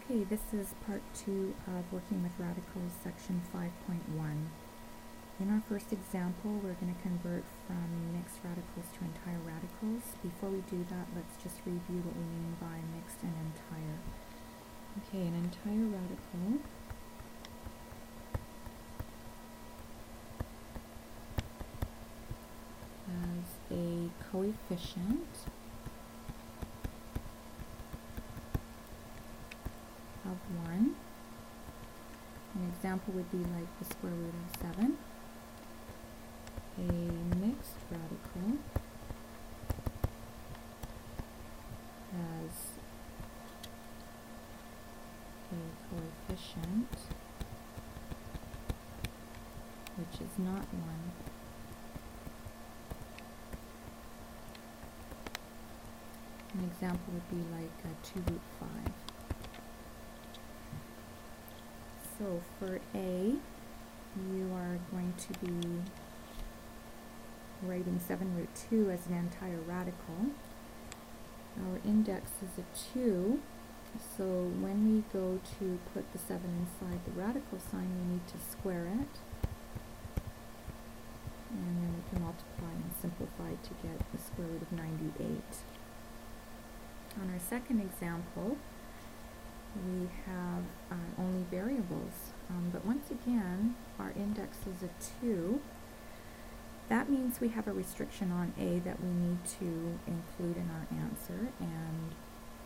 Okay, this is part 2 of Working with Radicals, section 5.1. In our first example, we're going to convert from mixed radicals to entire radicals. Before we do that, let's just review what we mean by mixed and entire. Okay, an entire radical has a coefficient of 1. An example would be like the square root of 7. A mixed radical has a coefficient which is not 1. An example would be like 2 root 5. So for A, you are going to be writing 7 root 2 as an entire radical. Our index is a 2, so when we go to put the 7 inside the radical sign, we need to square it. And then we can multiply and simplify to get the square root of 98. On our second example, we have only variables, but once again, our index is a 2. That means we have a restriction on A that we need to include in our answer, and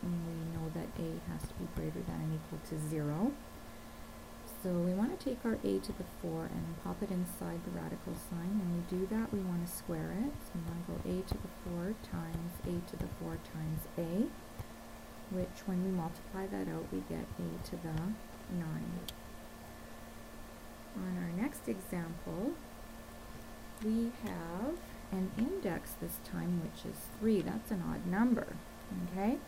we know that A has to be greater than or equal to 0. So we want to take our A to the 4 and pop it inside the radical sign. When we do that, we want to square it. So we want to go A to the 4 times A to the 4 times A, which when we multiply that out, we get A to the 9. On our next example, we have an index this time, which is 3. That's an odd number, okay?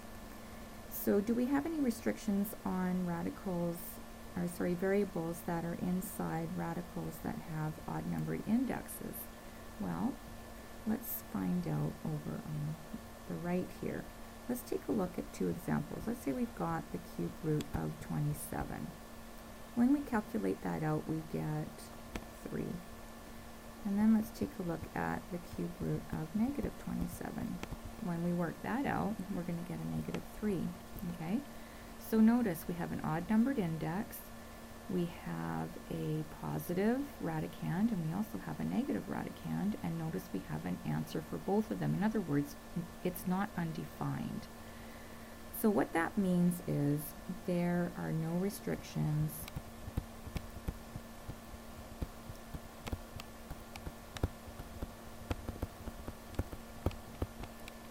So do we have any restrictions on variables that are inside radicals that have odd numbered indexes? Well, let's find out over on the right here. Let's take a look at 2 examples. Let's say we've got the cube root of 27. When we calculate that out, we get 3. And then let's take a look at the cube root of negative 27. When we work that out, we're going to get a negative 3. Okay? So notice we have an odd numbered index, we have a positive radicand, and we also have a negative radicand, and notice we have an answer for both of them. In other words, it's not undefined. So what that means is there are no restrictions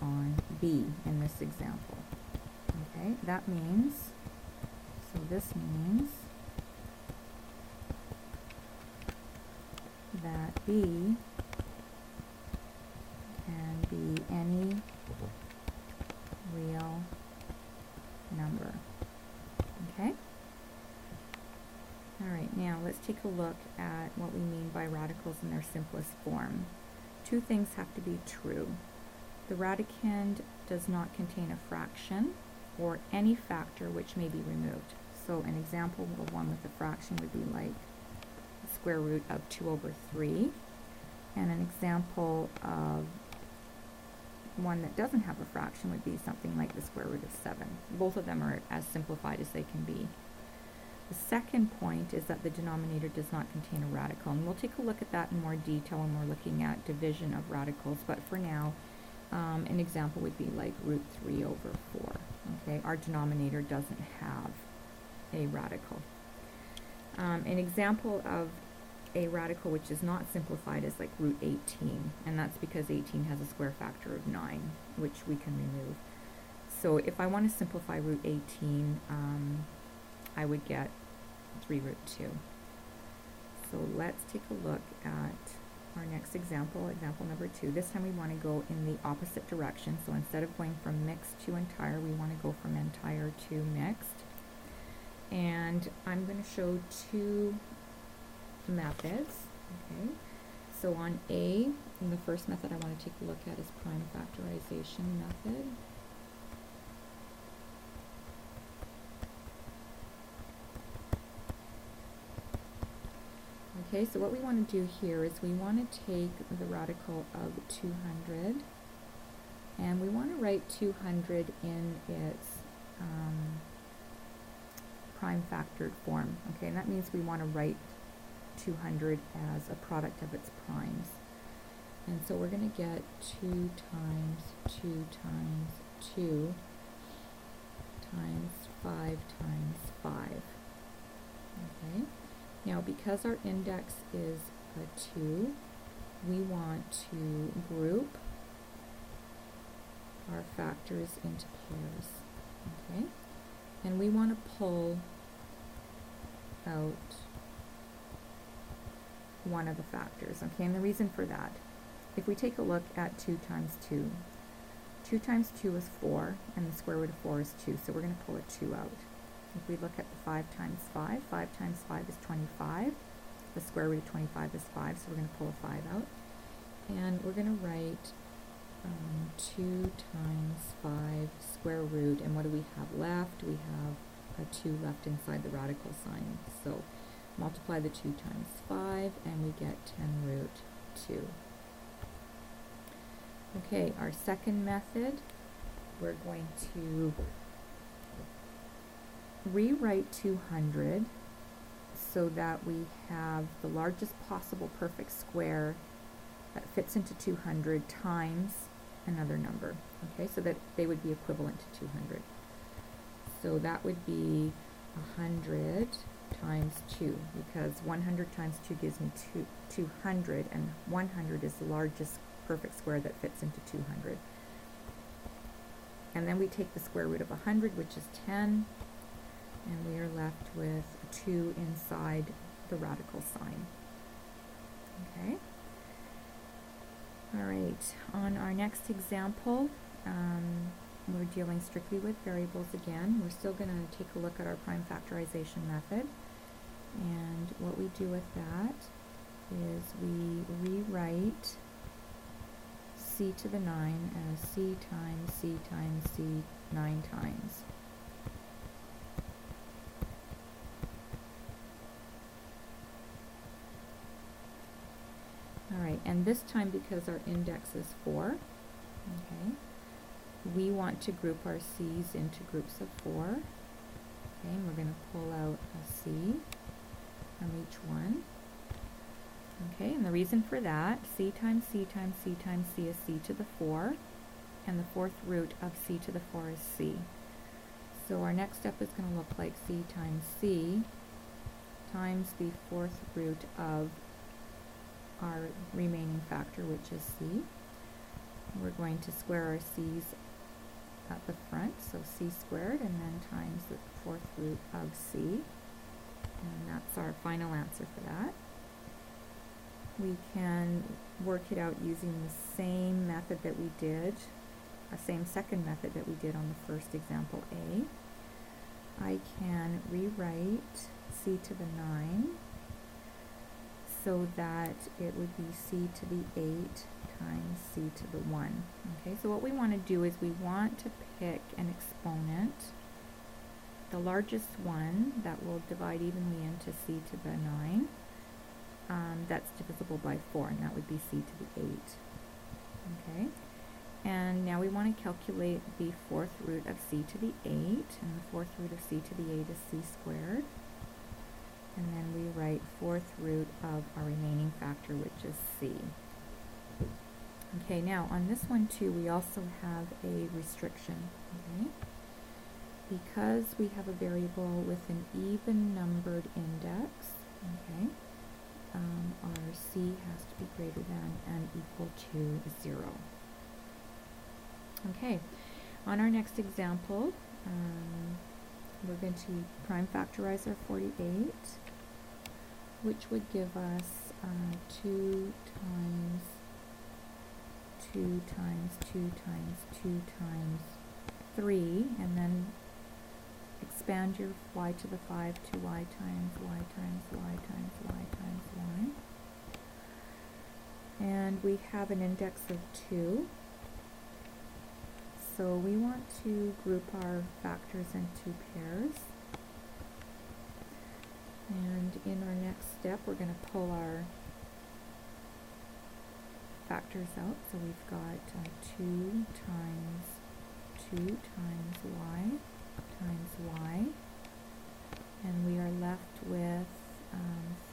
on B in this example. Okay, that means, so this means that B can be any real number. Okay? Alright, now let's take a look at what we mean by radicals in their simplest form. 2 things have to be true. The radicand does not contain a fraction or any factor which may be removed. So an example of one with a fraction would be like the square root of 2 over 3. And an example of one that doesn't have a fraction would be something like the square root of 7. Both of them are as simplified as they can be. The second point is that the denominator does not contain a radical. And we'll take a look at that in more detail when we're looking at division of radicals. But for now, an example would be like root 3 over 4. Okay, our denominator doesn't have a radical. An example of a radical which is not simplified is like root 18, and that's because 18 has a square factor of 9, which we can remove. So if I want to simplify root 18, I would get 3 root 2. So let's take a look at our next example, example number 2. This time we want to go in the opposite direction. So instead of going from mixed to entire, we want to go from entire to mixed. And I'm going to show 2 methods. Okay. So on A, the first method I want to take a look at is prime factorization method. Okay, so what we want to do here is we want to take the radical of 200 and we want to write 200 in its prime factored form. Okay, and that means we want to write 200 as a product of its primes. And so we're going to get 2 times 2 times 2 times 5 times 5. Okay. Now, because our index is a 2, we want to group our factors into pairs. Okay. And we want to pull out one of the factors. Okay. And the reason for that, if we take a look at 2 times 2, 2 times 2 is 4, and the square root of 4 is 2, so we're going to pull a 2 out. If we look at the 5 times 5, 5 times 5 is 25. The square root of 25 is 5, so we're going to pull a 5 out. And we're going to write 2 times 5 square root, and what do we have left? We have a 2 left inside the radical sign. So multiply the 2 times 5, and we get 10 root 2. Okay, our second method, we're going to rewrite 200 so that we have the largest possible perfect square that fits into 200 times another number. Okay, so that they would be equivalent to 200. So that would be 100 times 2, because 100 times 2 gives me 200, and 100 is the largest perfect square that fits into 200. And then we take the square root of 100, which is 10, and we are left with 2 inside the radical sign. Okay. All right, on our next example, we're dealing strictly with variables again. We're still going to take a look at our prime factorization method. And what we do with that is we rewrite c to the 9 as c times c times c 9 times. Alright, and this time, because our index is 4, okay, we want to group our c's into groups of 4. Okay, and we're going to pull out a c from each one. Okay, and the reason for that, c times c times c times c is c to the 4, and the fourth root of c to the 4 is c. So our next step is going to look like c times c times the fourth root of our remaining factor, which is c. We're going to square our c's at the front, so c squared, and then times the fourth root of c. And that's our final answer for that. We can work it out using the same method that we did, same second method that we did on the first example A. I can rewrite c to the 9 so that it would be c to the 8 times c to the 1. Okay, so what we want to do is we want to pick an exponent, the largest one that will divide evenly into c to the 9, that's divisible by 4, and that would be c to the 8. Okay, and now we want to calculate the fourth root of c to the 8, and the fourth root of c to the 8 is c squared. And then we write fourth root of our remaining factor, which is c. Okay, now on this one too, we also have a restriction. Okay, because we have a variable with an even numbered index. Okay, our c has to be greater than and equal to 0. Okay, on our next example, we're going to prime factorize our 48, which would give us 2 times 2 times 2 times 2 times 3, and then expand your y to the 5 to y times y times y times y times y. And we have an index of 2. So we want to group our factors into pairs. And in our next step, we're going to pull our factors out. So we've got 2 times y times y. And we are left with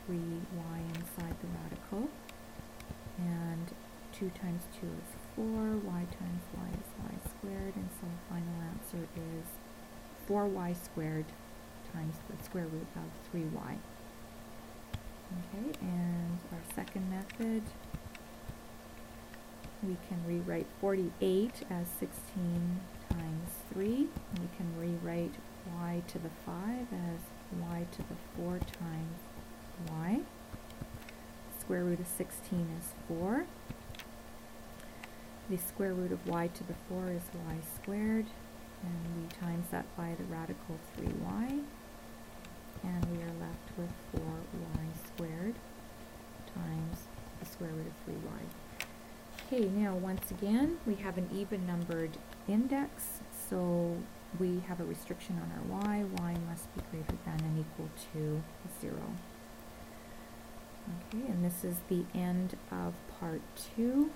3y inside the radical. And 2 times 2 is 4, y times y is y squared, and so the final answer is 4y squared times the square root of 3y. Okay, and our second method, we can rewrite 48 as 16 times 3, and we can rewrite y to the 5 as y to the 4 times y. Square root of 16 is 4. The square root of y to the 4 is y squared, and we times that by the radical 3y, and we are left with 4y squared times the square root of 3y. Okay, now once again, we have an even numbered index, so we have a restriction on our y. Y must be greater than and equal to 0. Okay, and this is the end of part 2.